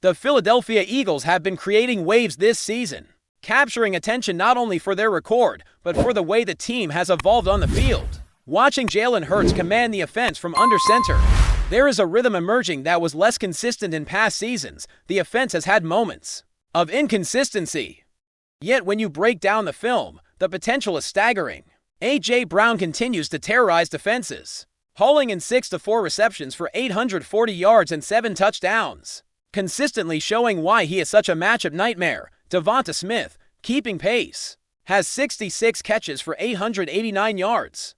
The Philadelphia Eagles have been creating waves this season, capturing attention not only for their record, but for the way the team has evolved on the field. Watching Jalen Hurts command the offense from under center, there is a rhythm emerging that was less consistent in past seasons. The offense has had moments of inconsistency. Yet when you break down the film, the potential is staggering. A.J. Brown continues to terrorize defenses, hauling in 6-4 receptions for 840 yards and 7 touchdowns, consistently showing why he is such a matchup nightmare. Devonta Smith, keeping pace, has 66 catches for 889 yards,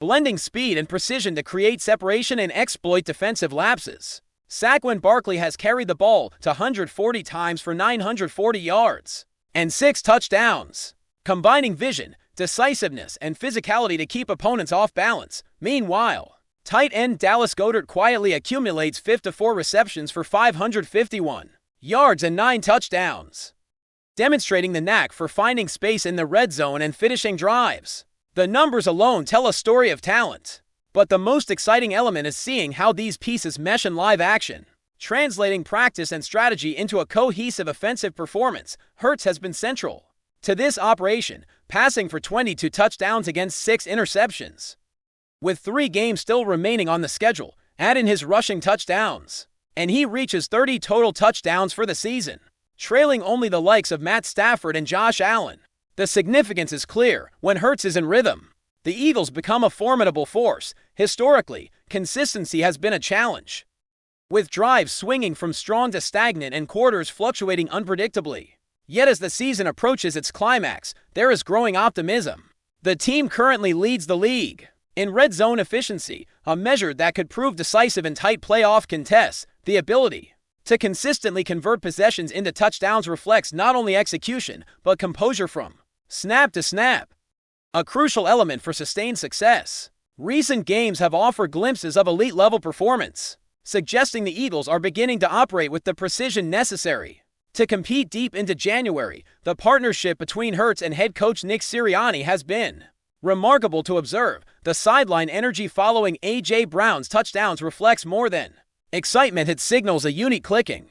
blending speed and precision to create separation and exploit defensive lapses. Saquon Barkley has carried the ball to 140 times for 940 yards and 6 touchdowns, combining vision, decisiveness, and physicality to keep opponents off balance. Meanwhile, tight end Dallas Goedert quietly accumulates 54 receptions for 551 yards and 9 touchdowns, demonstrating the knack for finding space in the red zone and finishing drives. The numbers alone tell a story of talent, but the most exciting element is seeing how these pieces mesh in live action, translating practice and strategy into a cohesive offensive performance. Hurts has been central to this operation, passing for 22 touchdowns against 6 interceptions. With 3 games still remaining on the schedule, add in his rushing touchdowns, and he reaches 30 total touchdowns for the season, trailing only the likes of Matt Stafford and Josh Allen. The significance is clear. When Hurts is in rhythm, the Eagles become a formidable force. Historically, consistency has been a challenge, with drives swinging from strong to stagnant and quarters fluctuating unpredictably. Yet as the season approaches its climax, there is growing optimism. The team currently leads the league in red zone efficiency, a measure that could prove decisive in tight playoff contests. The ability to consistently convert possessions into touchdowns reflects not only execution, but composure from snap to snap, a crucial element for sustained success. Recent games have offered glimpses of elite-level performance, suggesting the Eagles are beginning to operate with the precision necessary to compete deep into January. The partnership between Hurts and head coach Nick Sirianni has been remarkable to observe. The sideline energy following A.J. Brown's touchdowns reflects more than excitement. It signals a unique clicking,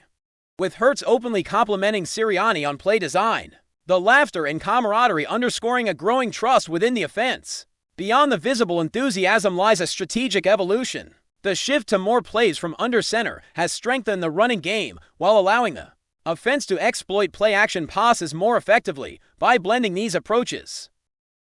with Hurts openly complimenting Sirianni on play design, the laughter and camaraderie underscoring a growing trust within the offense. Beyond the visible enthusiasm lies a strategic evolution. The shift to more plays from under center has strengthened the running game while allowing the offense to exploit play-action passes more effectively. By blending these approaches,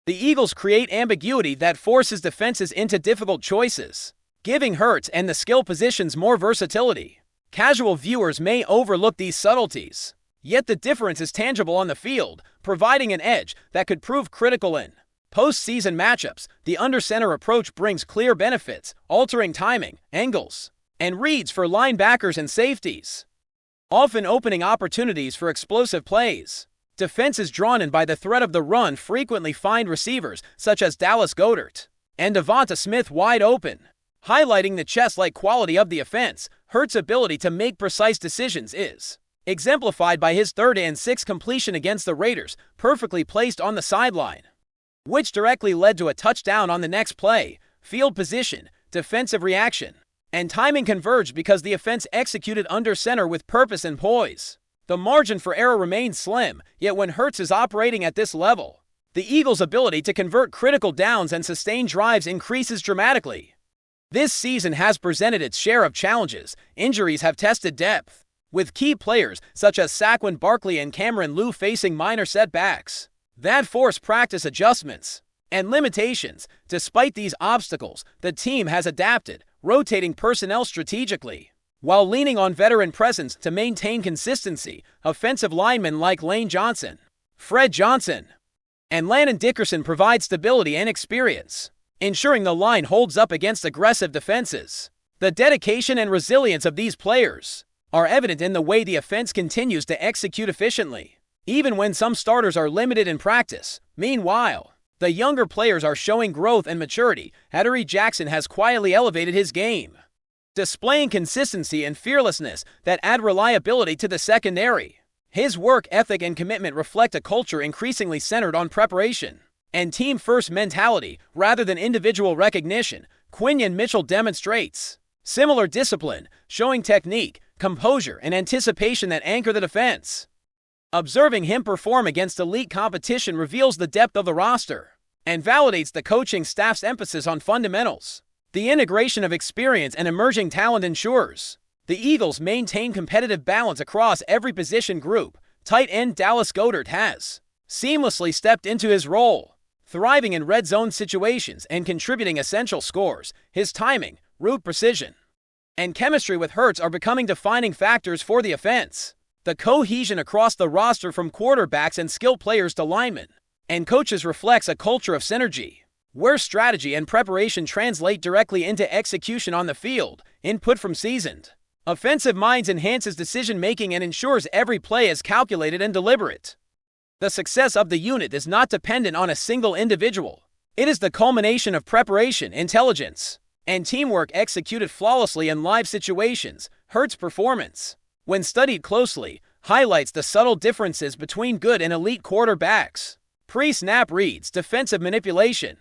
the Eagles create ambiguity that forces defenses into difficult choices, giving Hurts and the skill positions more versatility. Casual viewers may overlook these subtleties, yet the difference is tangible on the field, providing an edge that could prove critical in postseason matchups. The under-center approach brings clear benefits, altering timing, angles, and reads for linebackers and safeties, often opening opportunities for explosive plays. Defenses drawn in by the threat of the run frequently find receivers such as Dallas Goedert and Devonta Smith wide open, highlighting the chess-like quality of the offense. Hurts' ability to make precise decisions is exemplified by his 3rd and 6 completion against the Raiders, perfectly placed on the sideline, which directly led to a touchdown on the next play. Field position, defensive reaction, and timing converged because the offense executed under center with purpose and poise. The margin for error remains slim, yet when Hurts is operating at this level, the Eagles' ability to convert critical downs and sustain drives increases dramatically. This season has presented its share of challenges. Injuries have tested depth, with key players such as Saquon Barkley and Cameron Lue facing minor setbacks that force practice adjustments and limitations. Despite these obstacles, the team has adapted, rotating personnel strategically while leaning on veteran presence to maintain consistency. Offensive linemen like Lane Johnson, Fred Johnson, and Landon Dickerson provide stability and experience, ensuring the line holds up against aggressive defenses. The dedication and resilience of these players are evident in the way the offense continues to execute efficiently, even when some starters are limited in practice. Meanwhile, the younger players are showing growth and maturity. Adoree Jackson has quietly elevated his game, displaying consistency and fearlessness that add reliability to the secondary. His work ethic and commitment reflect a culture increasingly centered on preparation and team-first mentality rather than individual recognition. Quinyon Mitchell demonstrates similar discipline, showing technique, composure, and anticipation that anchor the defense. Observing him perform against elite competition reveals the depth of the roster and validates the coaching staff's emphasis on fundamentals. The integration of experience and emerging talent ensures the Eagles maintain competitive balance across every position group. Tight end Dallas Goedert has seamlessly stepped into his role, thriving in red zone situations and contributing essential scores. His timing, route precision, and chemistry with Hurts are becoming defining factors for the offense. The cohesion across the roster, from quarterbacks and skill players to linemen and coaches, reflects a culture of synergy, where strategy and preparation translate directly into execution on the field. Input from seasoned offensive minds enhances decision-making and ensures every play is calculated and deliberate. The success of the unit is not dependent on a single individual. It is the culmination of preparation, intelligence, and teamwork executed flawlessly in live situations. Hurts' performance, when studied closely, highlights the subtle differences between good and elite quarterbacks. Pre-snap reads, defensive manipulation,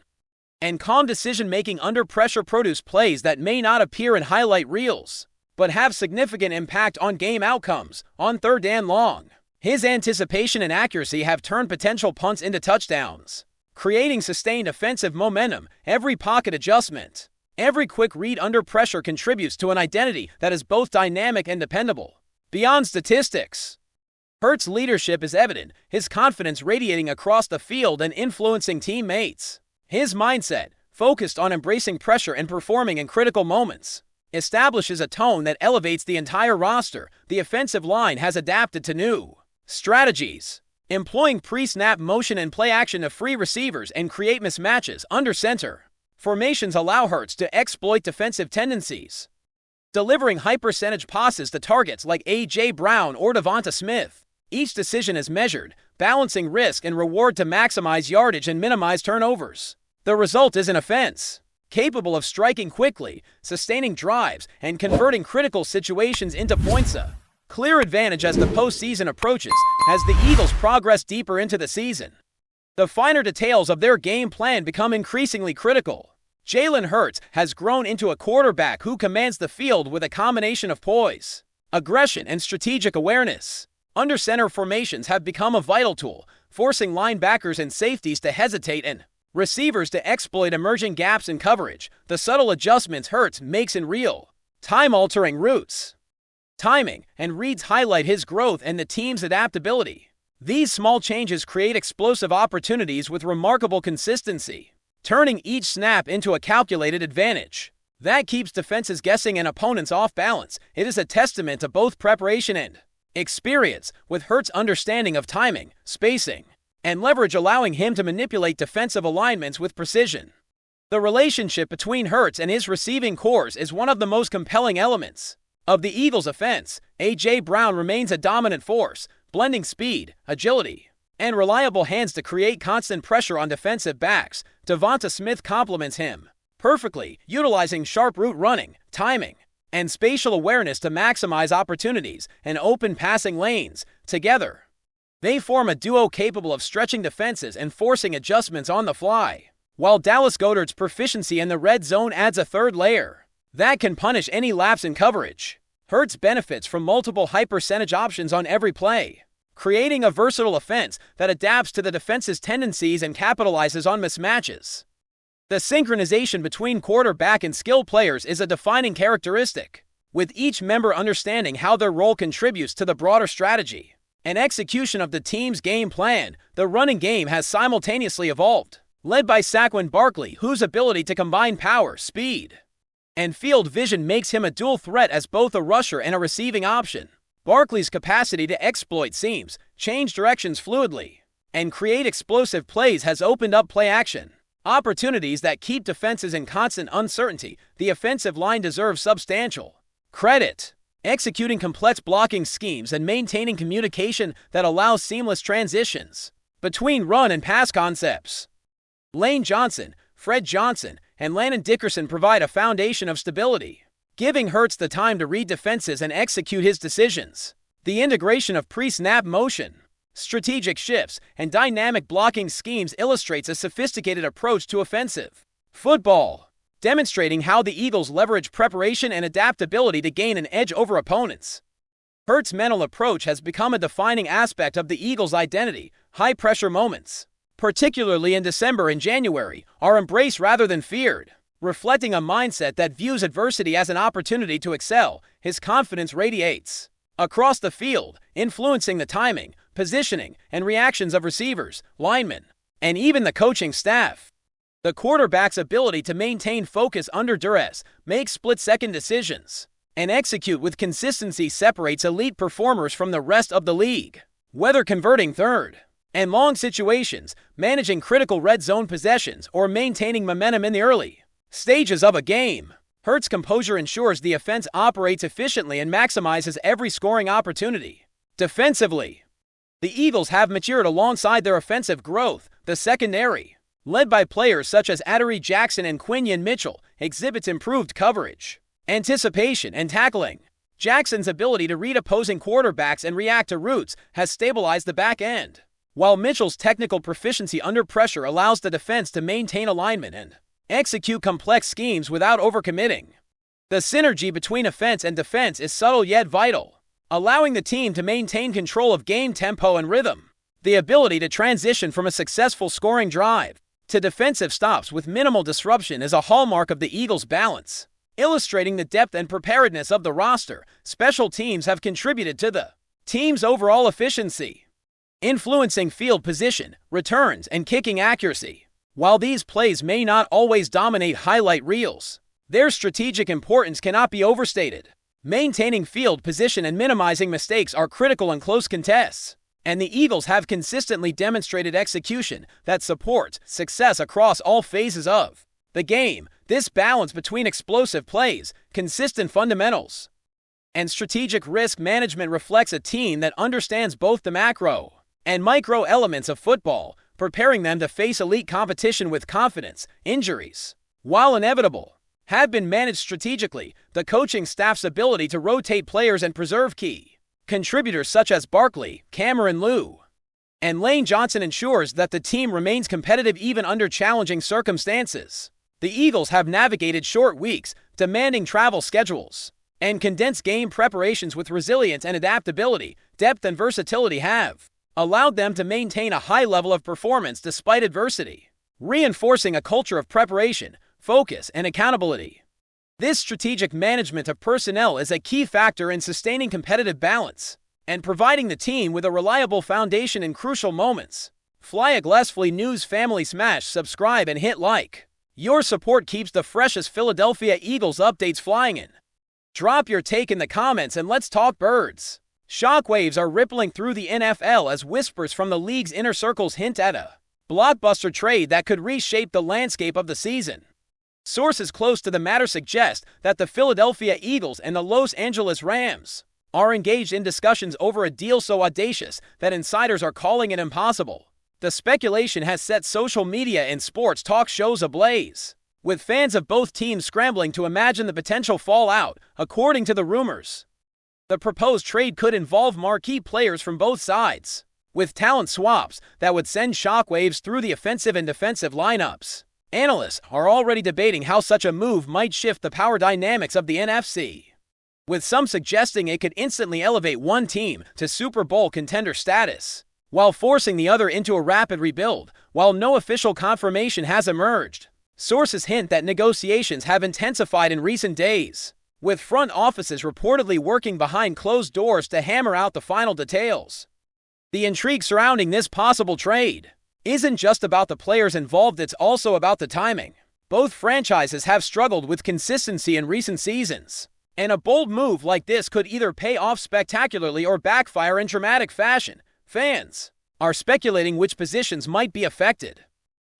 and calm decision-making under pressure produce plays that may not appear in highlight reels, but have significant impact on game outcomes. On third and long, his anticipation and accuracy have turned potential punts into touchdowns, creating sustained offensive momentum. Every pocket adjustment, every quick read under pressure contributes to an identity that is both dynamic and dependable. Beyond statistics, Hurts' leadership is evident, his confidence radiating across the field and influencing teammates. His mindset, focused on embracing pressure and performing in critical moments, establishes a tone that elevates the entire roster. The offensive line has adapted to new strategies, employing pre-snap motion and play action to free receivers and create mismatches. Under center formations allow Hurts to exploit defensive tendencies, delivering high-percentage passes to targets like A.J. Brown or Devonta Smith. Each decision is measured, balancing risk and reward to maximize yardage and minimize turnovers. The result is an offense capable of striking quickly, sustaining drives, and converting critical situations into points. A clear advantage as the postseason approaches. As the Eagles progress deeper into the season, the finer details of their game plan become increasingly critical. Jalen Hurts has grown into a quarterback who commands the field with a combination of poise, aggression, and strategic awareness. Under center formations have become a vital tool, forcing linebackers and safeties to hesitate and receivers to exploit emerging gaps in coverage. The subtle adjustments Hurts makes in real time, altering routes, timing, and reads highlight his growth and the team's adaptability. These small changes create explosive opportunities with remarkable consistency, turning each snap into a calculated advantage that keeps defenses guessing and opponents off balance. It is a testament to both preparation and experience, with Hurts' understanding of timing, spacing, and leverage allowing him to manipulate defensive alignments with precision. The relationship between Hurts and his receiving cores is one of the most compelling elements of the Eagles' offense. A.J. Brown remains a dominant force, blending speed, agility, and reliable hands to create constant pressure on defensive backs. Devonta Smith complements him perfectly, utilizing sharp route running, timing, and spatial awareness to maximize opportunities and open passing lanes. Together, they form a duo capable of stretching defenses and forcing adjustments on the fly, while Dallas Goedert's proficiency in the red zone adds a third layer that can punish any lapse in coverage. Hurts benefits from multiple high-percentage options on every play, creating a versatile offense that adapts to the defense's tendencies and capitalizes on mismatches. The synchronization between quarterback and skill players is a defining characteristic, with each member understanding how their role contributes to the broader strategy and execution of the team's game plan. The running game has simultaneously evolved, led by Saquon Barkley, whose ability to combine power, speed, and field vision makes him a dual threat as both a rusher and a receiving option. Barkley's capacity to exploit seams, change directions fluidly, and create explosive plays has opened up play action opportunities that keep defenses in constant uncertainty. The offensive line deserves substantial credit, executing complex blocking schemes and maintaining communication that allows seamless transitions between run and pass concepts. Lane Johnson, Fred Johnson, and Landon Dickerson provide a foundation of stability, giving Hurts the time to read defenses and execute his decisions. The integration of pre-snap motion, strategic shifts, and dynamic blocking schemes illustrates a sophisticated approach to offensive football, demonstrating how the Eagles leverage preparation and adaptability to gain an edge over opponents. Hurts' mental approach has become a defining aspect of the Eagles' identity. High-pressure moments, particularly in December and January, are embraced rather than feared. Reflecting a mindset that views adversity as an opportunity to excel, his confidence radiates across the field, influencing the timing, positioning, and reactions of receivers, linemen, and even the coaching staff. The quarterback's ability to maintain focus under duress, make split-second decisions, and execute with consistency separates elite performers from the rest of the league. Whether converting third and long situations, managing critical red zone possessions, or maintaining momentum in the early stages of a game, Hurts' composure ensures the offense operates efficiently and maximizes every scoring opportunity. Defensively, the Eagles have matured alongside their offensive growth. The secondary, led by players such as Adoree Jackson and Quinion Mitchell, exhibits improved coverage, anticipation, and tackling. Jackson's ability to read opposing quarterbacks and react to routes has stabilized the back end, while Mitchell's technical proficiency under pressure allows the defense to maintain alignment and execute complex schemes without overcommitting. The synergy between offense and defense is subtle yet vital, allowing the team to maintain control of game tempo and rhythm. The ability to transition from a successful scoring drive to defensive stops with minimal disruption is a hallmark of the Eagles' balance. Illustrating the depth and preparedness of the roster, special teams have contributed to the team's overall efficiency, influencing field position, returns, and kicking accuracy. While these plays may not always dominate highlight reels, their strategic importance cannot be overstated. Maintaining field position and minimizing mistakes are critical in close contests, and the Eagles have consistently demonstrated execution that supports success across all phases of the game. This balance between explosive plays, consistent fundamentals, and strategic risk management reflects a team that understands both the macro and micro elements of football, preparing them to face elite competition with confidence. Injuries, while inevitable, have been managed strategically. The coaching staff's ability to rotate players and preserve key contributors such as Barkley, Cameron Liu, and Lane Johnson ensures that the team remains competitive even under challenging circumstances. The Eagles have navigated short weeks, demanding travel schedules, and condensed game preparations with resilience and adaptability. Depth and versatility have allowed them to maintain a high level of performance despite adversity, reinforcing a culture of preparation, focus, and accountability. This strategic management of personnel is a key factor in sustaining competitive balance and providing the team with a reliable foundation in crucial moments. FlyEaglesFly News family, smash subscribe and hit like. Your support keeps the freshest Philadelphia Eagles updates flying in. Drop your take in the comments and let's talk birds. Shockwaves are rippling through the NFL as whispers from the league's inner circles hint at a blockbuster trade that could reshape the landscape of the season. Sources close to the matter suggest that the Philadelphia Eagles and the Los Angeles Rams are engaged in discussions over a deal so audacious that insiders are calling it impossible. The speculation has set social media and sports talk shows ablaze, with fans of both teams scrambling to imagine the potential fallout. According to the rumors, the proposed trade could involve marquee players from both sides, with talent swaps that would send shockwaves through the offensive and defensive lineups. Analysts are already debating how such a move might shift the power dynamics of the NFC, with some suggesting it could instantly elevate one team to Super Bowl contender status, while forcing the other into a rapid rebuild. While no official confirmation has emerged, sources hint that negotiations have intensified in recent days, with front offices reportedly working behind closed doors to hammer out the final details. The intrigue surrounding this possible trade isn't just about the players involved, it's also about the timing. Both franchises have struggled with consistency in recent seasons, and a bold move like this could either pay off spectacularly or backfire in dramatic fashion. Fans are speculating which positions might be affected,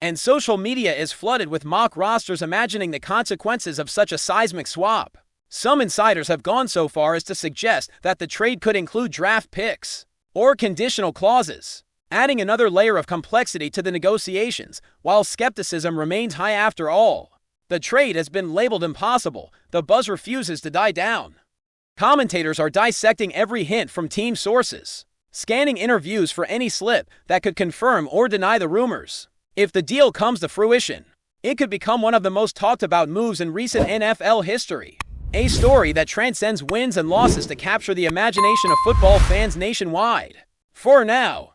and social media is flooded with mock rosters imagining the consequences of such a seismic swap. Some insiders have gone so far as to suggest that the trade could include draft picks or conditional clauses, adding another layer of complexity to the negotiations. While skepticism remains high, after all, the trade has been labeled impossible, the buzz refuses to die down. Commentators are dissecting every hint from team sources, scanning interviews for any slip that could confirm or deny the rumors. If the deal comes to fruition, it could become one of the most talked about moves in recent NFL history. A story that transcends wins and losses to capture the imagination of football fans nationwide. For now,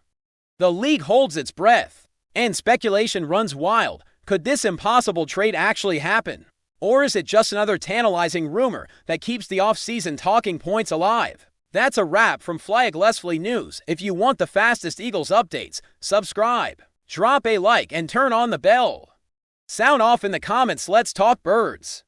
the league holds its breath, and speculation runs wild. Could this impossible trade actually happen? Or is it just another tantalizing rumor that keeps the off-season talking points alive? That's a wrap from FlyEaglesFly News. If you want the fastest Eagles updates, subscribe, drop a like, and turn on the bell. Sound off in the comments. Let's talk birds.